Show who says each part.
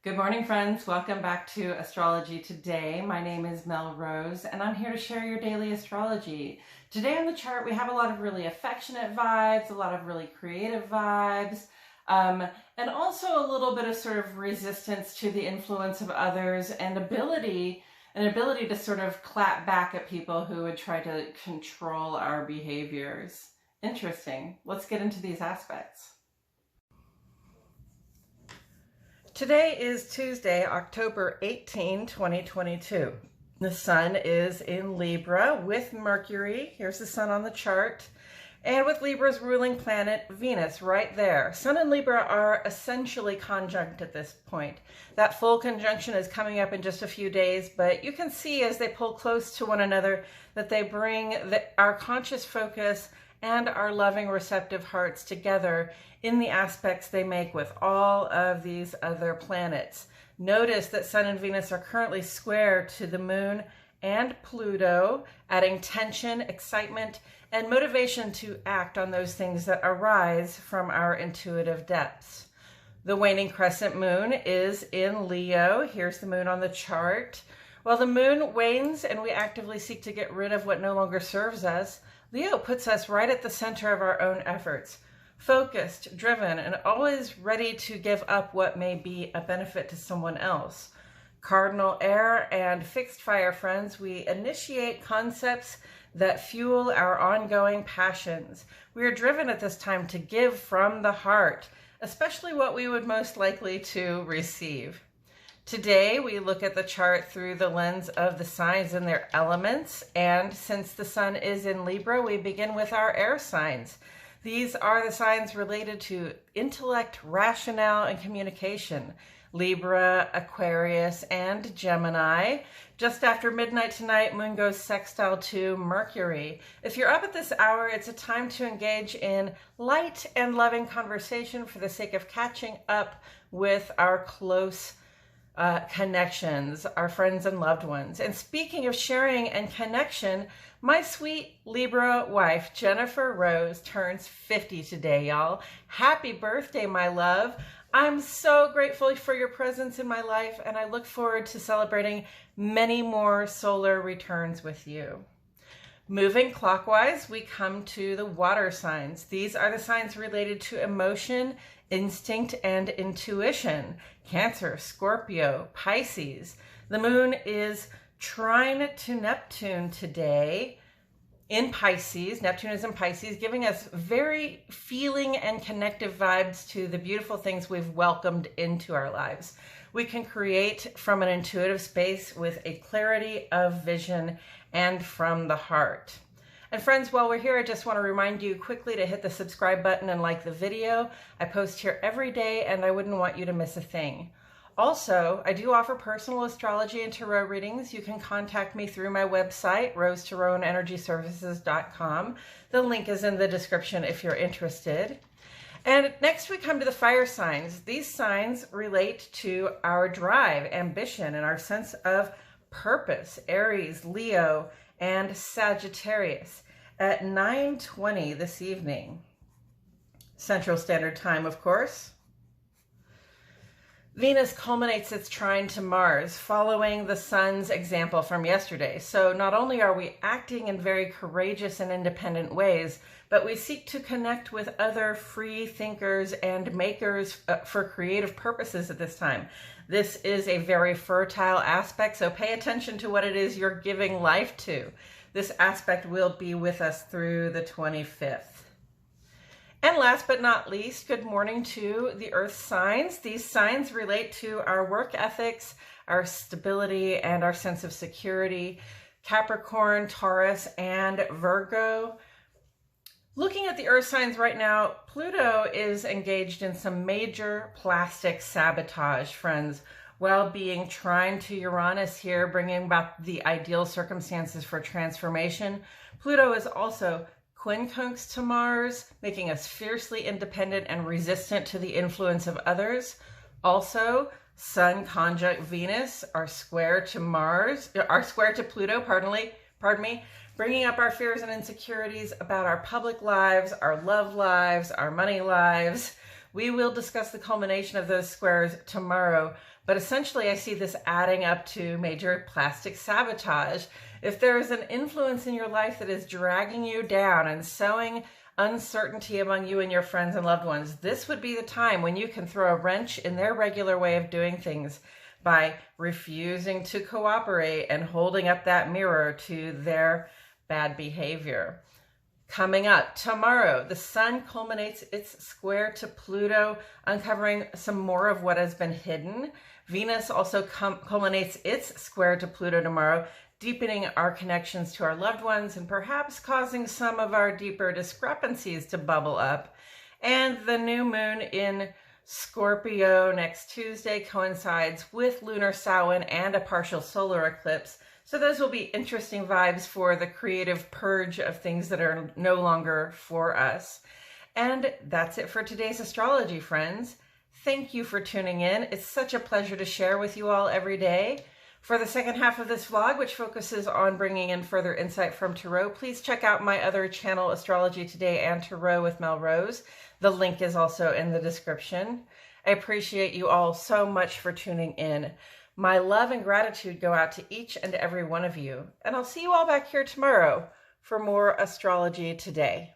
Speaker 1: Good morning, friends. Welcome back to Astrology Today. My name is Mel Rose, and I'm here to share your daily astrology. Today on the chart, we have a lot of really affectionate vibes, a lot of really creative vibes, and also a little bit of sort of resistance to the influence of others and an ability to sort of clap back at people who would try to control our behaviors. Interesting. Let's get into these aspects. Today is Tuesday, October 18, 2022. The sun is in Libra with Mercury. Here's the sun on the chart. And with Libra's ruling planet, Venus, right there. Sun and Libra are essentially conjunct at this point. That full conjunction is coming up in just a few days, but you can see as they pull close to one another that they bring our conscious focus and our loving, receptive hearts together in the aspects they make with all of these other planets. Notice that Sun and Venus are currently square to the Moon and Pluto, adding tension, excitement, and motivation to act on those things that arise from our intuitive depths. The waning crescent moon is in Leo. Here's the moon on the chart. While the moon wanes and we actively seek to get rid of what no longer serves us, Leo puts us right at the center of our own efforts, focused, driven, and always ready to give up what may be a benefit to someone else. Cardinal air and fixed fire, friends, we initiate concepts that fuel our ongoing passions. We are driven at this time to give from the heart, especially what we would most likely to receive. Today, we look at the chart through the lens of the signs and their elements, and since the sun is in Libra, we begin with our air signs. These are the signs related to intellect, rationale, and communication. Libra, Aquarius, and Gemini. Just after midnight tonight, Moon goes sextile to Mercury. If you're up at this hour, it's a time to engage in light and loving conversation for the sake of catching up with our close connections, our friends and loved ones. And speaking of sharing and connection, my sweet Libra wife, Jennifer Rose, turns 50 today, y'all. Happy birthday, my love. I'm so grateful for your presence in my life, and I look forward to celebrating many more solar returns with you. Moving clockwise, we come to the water signs. These are the signs related to emotion, instinct, and intuition. Cancer, Scorpio, Pisces. The moon is trine to Neptune today in Pisces. Neptune is in Pisces, giving us very feeling and connective vibes to the beautiful things we've welcomed into our lives. We can create from an intuitive space with a clarity of vision and from the heart. And friends, while we're here, I just want to remind you quickly to hit the subscribe button and like the video. I post here every day, and I wouldn't want you to miss a thing. Also, I do offer personal astrology and tarot readings. You can contact me through my website, rosetarotandenergyservices.com. The link is in the description if you're interested. And next we come to the fire signs. These signs relate to our drive, ambition, and our sense of purpose. Aries, Leo, and Sagittarius at 9:20 this evening. Central Standard Time, of course. Venus culminates its trine to Mars, following the sun's example from yesterday. So not only are we acting in very courageous and independent ways, but we seek to connect with other free thinkers and makers for creative purposes at this time. This is a very fertile aspect, so pay attention to what it is you're giving life to. This aspect will be with us through the 25th. And last but not least, good morning to the earth signs. These signs relate to our work ethics, our stability, and our sense of security. Capricorn, Taurus, and Virgo. Looking at the earth signs right now, Pluto is engaged in some major plastic sabotage, friends, while being trine to Uranus here, bringing about the ideal circumstances for transformation. Pluto is also quincunx to Mars, making us fiercely independent and resistant to the influence of others. Also, Sun conjunct Venus are square to Pluto, pardon me, bringing up our fears and insecurities about our public lives, our love lives, our money lives. We will discuss the culmination of those squares tomorrow, but essentially I see this adding up to major plastic sabotage. If there is an influence in your life that is dragging you down and sowing uncertainty among you and your friends and loved ones, this would be the time when you can throw a wrench in their regular way of doing things by refusing to cooperate and holding up that mirror to their bad behavior. Coming up tomorrow, the sun culminates its square to Pluto, uncovering some more of what has been hidden. Venus also culminates its square to Pluto tomorrow, deepening our connections to our loved ones and perhaps causing some of our deeper discrepancies to bubble up. And the new moon in Scorpio next Tuesday coincides with lunar Samhain and a partial solar eclipse. So those will be interesting vibes for the creative purge of things that are no longer for us. And that's it for today's astrology, friends. Thank you for tuning in. It's such a pleasure to share with you all every day. For the second half of this vlog, which focuses on bringing in further insight from Tarot, please check out my other channel, Astrology Today and Tarot with Mel Rose. The link is also in the description. I appreciate you all so much for tuning in. My love and gratitude go out to each and every one of you. And I'll see you all back here tomorrow for more Astrology Today.